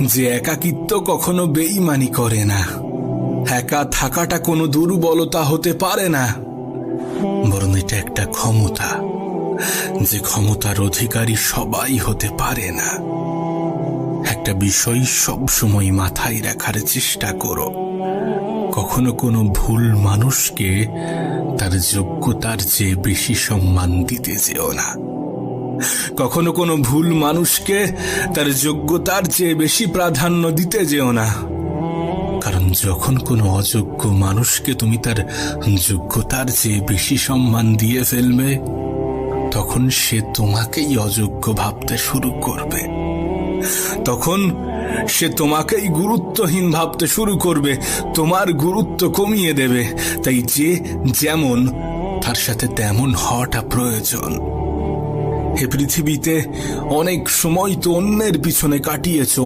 যে একাকিত্ব কখনো বেঈমানি করে না। একা থাকাটা কোনো দুর্বলতা হতে পারে না, বরং এটা একটা ক্ষমতা, যে ক্ষমতার অধিকারী সবাই হতে পারে না। একটা বিষয় সবসময় মাথায় রাখার চেষ্টা করো, কখনো কোনো ভুল মানুষকে তার যোগ্যতার চেয়ে বেশি সম্মান দিতে যেও না। কখনো কোনো ভুল মানুষকে তার যোগ্যতার চেয়ে বেশি প্রাধান্য দিতে যেও না। কারণ যখন কোনো অযোগ্য মানুষকে তুমি তার যোগ্যতার চেয়ে বেশি সম্মান দিয়ে ফেলবে, তখন সে তোমাকেই অযোগ্য ভাবতে শুরু করবে। তখন সে তোমাকেই গুরুত্বহীন ভাবতে শুরু করবে, তোমার গুরুত্ব কমিয়ে দেবে। তাই যে যেমন, তার সাথে তেমন হওয়াটা প্রয়োজন। এ পৃথিবীতে অনেক সময় তো অন্যের পিছনে কাটিয়েছ,